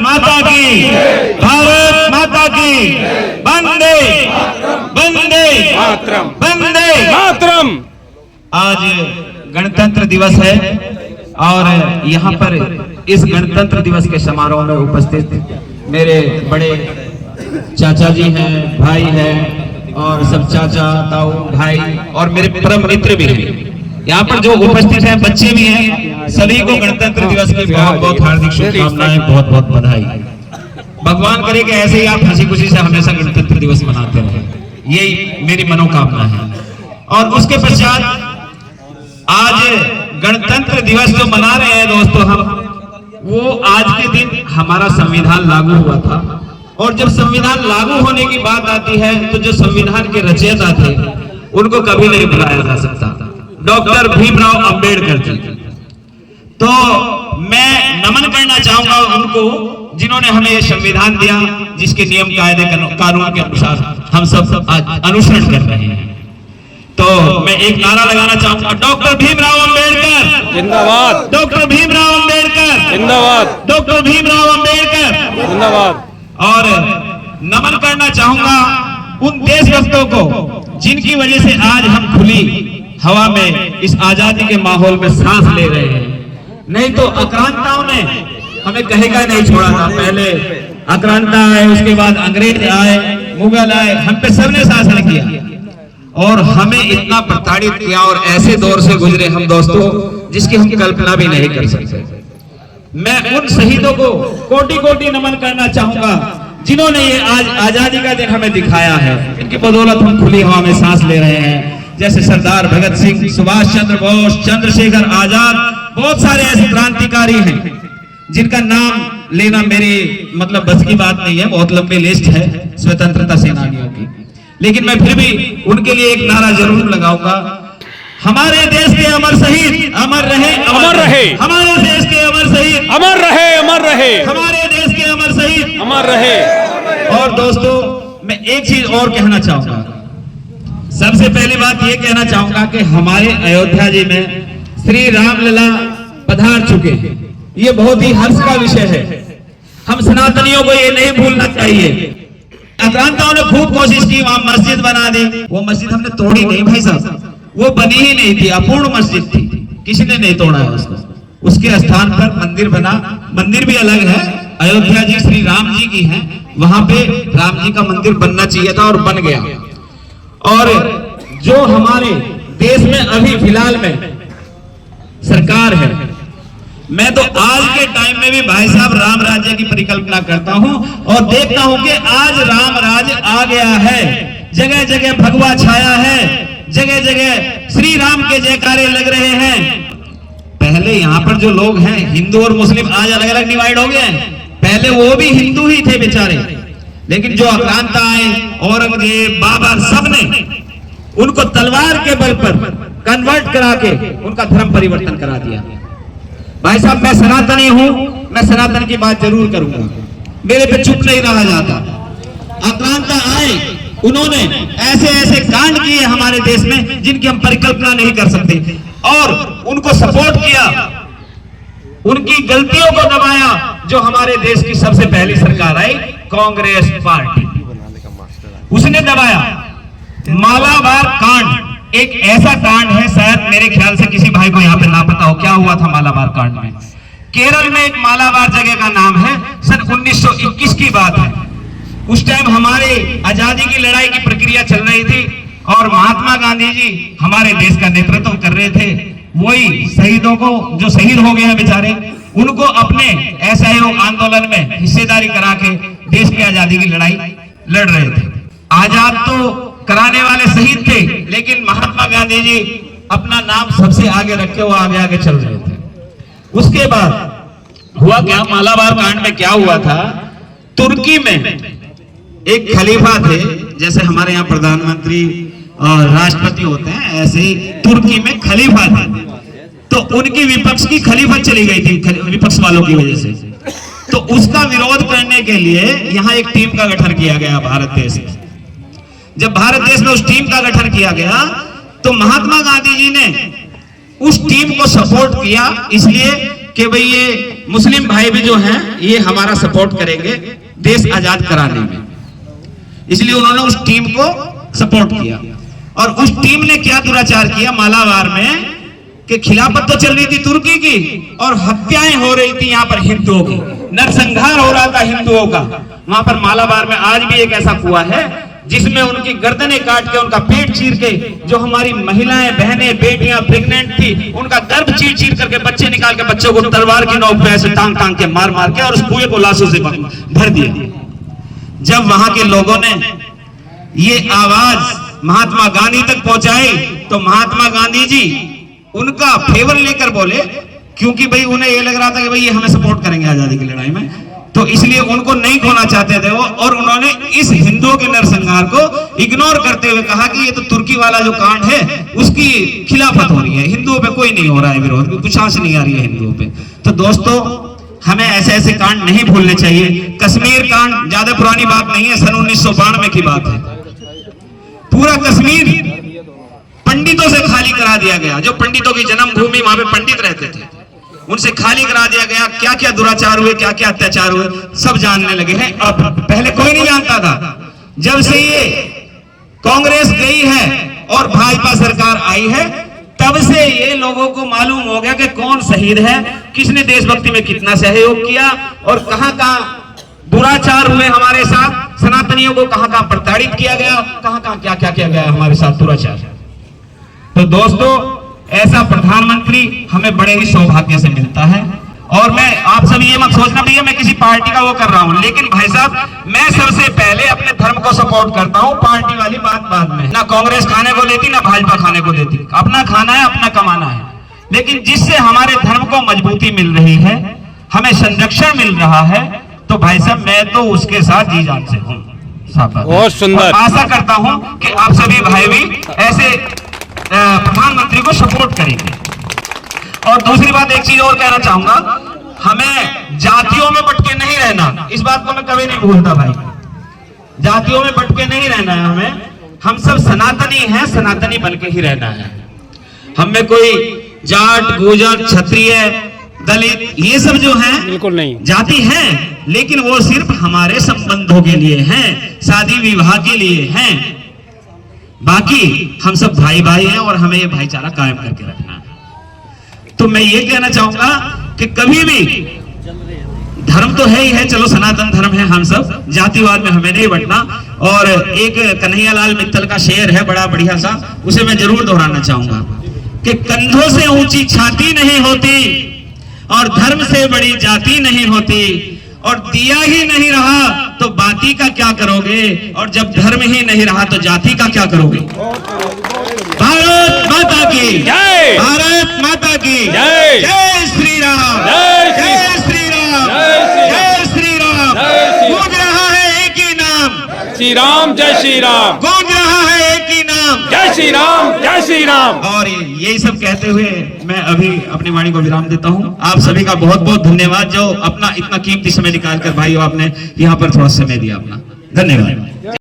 माता की, भारत माता की, वंदे वंदे वंदे मातरम। आज गणतंत्र दिवस है और यहाँ पर इस गणतंत्र दिवस के समारोह में उपस्थित मेरे बड़े चाचा जी हैं, भाई हैं और सब चाचा ताऊ भाई और मेरे परम मित्र भी हैं। यहाँ पर जो उपस्थित हैं बच्चे भी हैं, सभी को गणतंत्र दिवस की बहुत बहुत हार्दिक शुभकामनाएं, बहुत बहुत बधाई। भगवान करे कि ऐसे ही आप हंसी खुशी से हमेशा गणतंत्र दिवस मनाते रहें, यही मेरी मनोकामना है। और उसके पश्चात आज गणतंत्र दिवस जो मना रहे हैं दोस्तों हम, वो आज के दिन हमारा संविधान लागू हुआ था और जब संविधान लागू होने की बात आती है तो जो संविधान के रचयिता थे उनको कभी नहीं भुलाया जा सकता, डॉक्टर भीमराव अंबेडकर जी। तो मैं नमन करना चाहूंगा उनको जिन्होंने हमें ये संविधान दिया, जिसके नियम कायदे कानून के अनुसार हम सब आज अनुसरण कर रहे हैं। तो मैं एक नारा लगाना चाहूंगा, डॉक्टर भीमराव अंबेडकर जिंदाबाद, डॉक्टर भीमराव अंबेडकर जिंदाबाद, डॉक्टर भीमराव अंबेडकर जिंदाबाद। और नमन करना चाहूंगा उन देशभक्तों को जिनकी वजह से आज हम खुली हवा में इस आजादी के माहौल में सांस ले रहे हैं। नहीं तो आक्रांताओं ने हमें कहेगा नहीं छोड़ा था। पहले आक्रांता आए, उसके बाद अंग्रेज आए, मुगल आए, हम पे सबने शासन किया और हमें इतना प्रताड़ित किया और ऐसे दौर से गुजरे हम दोस्तों जिसकी हम कल्पना भी नहीं कर सकते। मैं उन शहीदों को कोटि कोटि नमन करना चाहूंगा जिन्होंने ये आज आजादी का दिन हमें दिखाया है। इनकी बदौलत हम खुली हवा में सांस ले रहे हैं। जैसे सरदार भगत सिंह, सुभाष चंद्र बोस, चंद्रशेखर आजाद, बहुत सारे ऐसे क्रांतिकारी हैं जिनका नाम लेना मेरी मतलब बस की बात नहीं है, बहुत लंबी लिस्ट है स्वतंत्रता सेनानियों की। लेकिन मैं फिर भी उनके लिए एक नारा जरूर लगाऊंगा, हमारे देश के अमर शहीद अमर रहे, अमर रहे। हमारे देश के अमर शहीद अमर रहे, अमर रहे। हमारे देश के अमर शहीद अमर रहे। और दोस्तों मैं एक चीज और कहना चाहूंगा। सबसे पहली बात ये कहना चाहूंगा कि हमारे अयोध्या जी में श्री रामलला पधार चुके हैं, ये बहुत ही हर्ष का विषय है। हम सनातनियों को ये नहीं भूलना चाहिए। आक्रांताओं ने खूब कोशिश की वहां मस्जिद बना दी, वो मस्जिद हमने तोड़ी नहीं भाई साहब, वो बनी ही नहीं थी, अपूर्ण मस्जिद थी, किसी ने नहीं तोड़ा है उसको। उसके स्थान पर मंदिर बना, मंदिर भी अलग है, अयोध्या जी श्री राम जी की है, वहां पे राम जी का मंदिर बनना चाहिए था और बन गया। और जो हमारे देश में अभी फिलहाल में सरकार है, मैं तो आज के टाइम में भी भाई साहब राम राज्य की परिकल्पना करता हूं और देखता हूं कि आज राम राज्य आ गया है, जगह जगह भगवा छाया है, जगह जगह श्री राम के जयकारे लग रहे हैं। पहले यहाँ पर जो लोग हैं हिंदू और मुस्लिम आज अलग अलग डिवाइड हो गए हैं, पहले वो भी हिंदू ही थे बेचारे, लेकिन जो आक्रांता आए, औरंगजेब, बाबर, सबने उनको तलवार के बल पर कन्वर्ट करा के उनका धर्म परिवर्तन करा दिया। भाई साहब मैं सनातनी हूं, मैं सनातन की बात जरूर करूंगा, मेरे पे चुप नहीं रहा जाता। आक्रांता आए, उन्होंने ऐसे ऐसे कांड किए हमारे देश में जिनकी हम परिकल्पना नहीं कर सकते और उनको सपोर्ट किया, उनकी गलतियों को दबाया। जो हमारे देश की सबसे पहली सरकार आई कांग्रेस पार्टी, उसने दबाया। मालाबार कांड एक ऐसा कांड है, शायद मेरे ख्याल से किसी भाई को यहाँ पे ना पता हो क्या हुआ था मालाबार कांड में। केरल में एक मालाबार जगह का नाम है, सन 1921 की बात है। उस टाइम हमारे आजादी की लड़ाई की प्रक्रिया चल रही थी और महात्मा गांधी जी हमारे देश का नेतृत्व कर रहे थे। वही शहीदों को जो शहीद हो गए हैं बेचारे, उनको अपने असहयोग आंदोलन में हिस्सेदारी करा के देश की आजादी की लड़ाई लड़ रहे थे। आजाद तो कराने वाले शहीद थे, लेकिन महात्मा गांधी जी अपना नाम सबसे आगे रख के वो आगे आगे चल रहे थे। उसके बाद हुआ क्या, मालाबार कांड में क्या हुआ था, तुर्की में एक खलीफा थे, जैसे हमारे यहाँ प्रधानमंत्री और राष्ट्रपति होते हैं, ऐसे ही तुर्की में खलीफा थे। तो उनकी विपक्ष की खलीफत चली गई थी विपक्ष वालों की वजह से। तो उसका विरोध करने के लिए यहाँ एक टीम का गठन किया गया भारत देश में। जब भारत देश में उस टीम का गठन किया गया तो महात्मा गांधी जी ने उस टीम को सपोर्ट किया, इसलिए कि भाई ये मुस्लिम भाई भी जो हैं ये हमारा सपोर्ट करेंगे देश आजाद कराने में, इसलिए उन्होंने उस टीम को सपोर्ट किया। और उस टीम ने क्या दुराचार किया मालाबार में कि खिलाफत तो चल रही थी तुर्की की और हत्याएं हो रही थी यहाँ पर हिंदुओं की, नरसंहार हो रहा था हिंदुओं का। वहां पर मालाबार में आज भी एक ऐसा कुआं है जिसमें उनकी गर्दनें काट के, उनका पेट चीर के, जो हमारी महिलाएं, बहनें, बेटियां प्रेग्नेंट थी उनका गर्भ चीर चीर करके, बच्चे निकाल के, बच्चों को तलवार की नोक पे ऐसे टांग टांग के मार मार के और उस कुएं को लाशों से भर दिया। जब वहां के लोगों ने ये आवाज महात्मा गांधी तक पहुंचाई तो महात्मा गांधी जी उनका फेवर लेकर बोले, क्योंकि भाई उन्हें ये लग रहा था कि भाई ये हमें सपोर्ट करेंगे आजादी की लड़ाई में, तो इसलिए उनको नहीं खोना चाहते थे वो। और उन्होंने इस हिंदुओं के नरसंहार को इग्नोर करते हुए कहा कि ये तो तुर्की वाला जो कांड है उसकी खिलाफत हो रही है, हिंदुओं पे कोई नहीं हो रहा है विरोध, कोई पुछाछ नहीं आ रही है हिंदुओं पे। तो दोस्तों हमें ऐसे ऐसे कांड नहीं भूलने चाहिए। कश्मीर कांड ज्यादा पुरानी बात नहीं है, सन 1992 की बात है। पूरा कश्मीर पंडितों से खाली करा दिया गया, जो पंडितों की जन्मभूमि, वहां पे पंडित रहते थे, उनसे खाली करा दिया गया। क्या क्या दुराचार हुए, क्या क्या अत्याचार हुए, सब जानने लगे हैं। अब पहले कोई नहीं जानता था, जब से ये कांग्रेस गई है और भाजपा सरकार आई है तब से ये लोगों को मालूम हो गया कि कौन शहीद है, किसने देशभक्ति में कितना सहयोग किया और कहां कहां दुराचार हुए हमारे साथ, सनातनियों को कहां कहां प्रताड़ित किया गया, कहां कहां क्या क्या किया गया हमारे साथ दुराचार। तो दोस्तों ऐसा प्रधानमंत्री हमें बड़े ही सौभाग्य से मिलता है। और मैं आप सब ये मत सोचना भैया मैं किसी पार्टी का वो कर रहा हूं, लेकिन भाई साहब मैं सबसे पहले अपने धर्म को सपोर्ट करता हूं, पार्टी वाली बात बाद में। ना कांग्रेस खाने को देती ना भाजपा खाने को देती, अपना खाना है, अपना कमाना है। लेकिन जिससे हमारे धर्म को मजबूती मिल रही है, हमें संरक्षण मिल रहा है, तो भाई साहब मैं तो उसके साथ जी जान से हूँ। बहुत सुंदर। आशा करता हूं कि आप सभी भाई भी ऐसे प्रधानमंत्री को सपोर्ट करेंगे। और दूसरी बात एक चीज और कहना चाहूंगा, हमें जातियों में बटके नहीं रहना, इस बात को मैं कभी नहीं भूलता भाई। जातियों में बटके नहीं रहना है हमें, हम सब सनातनी हैं, सनातनी बनके ही रहना है। हमें कोई जाट, गुर्जर, क्षत्रिय, दलित ये सब जो हैं बिल्कुल नहीं, जाति हैं, लेकिन वो सिर्फ हमारे संबंधों के लिए हैं, शादी विवाह के लिए हैं। बाकी हम सब भाई भाई हैं और हमें ये भाईचारा कायम करके रखना है। तो मैं ये कहना चाहूंगा कि कभी भी धर्म तो है ही है, चलो सनातन धर्म है, हम सब जातिवाद में हमें नहीं बंटना। और एक कन्हैयालाल मित्तल का शेर है बड़ा बढ़िया सा, उसे मैं जरूर दोहराना चाहूंगा कि कंधों से ऊंची छाती नहीं होती और धर्म से बड़ी जाति नहीं होती, और दिया ही नहीं रहा तो बाती का क्या करोगे, और जब धर्म ही नहीं रहा तो जाति का क्या करोगे। भारत माता की जय, भारत माता की जय, जय श्री राम, जय जय श्री राम, जय श्री राम। गूंज रहा है एक ही नाम, श्री राम, जय श्री राम, गूंज रहा है एक ही नाम, जय श्री राम, जय श्री राम। और यही सब कहते हुए मैं अभी अपनी वाणी को विराम देता हूं। आप सभी का बहुत बहुत धन्यवाद, जो अपना इतना कीमती समय निकालकर भाइयों आपने यहाँ पर थोड़ा समय दिया अपना। धन्यवाद।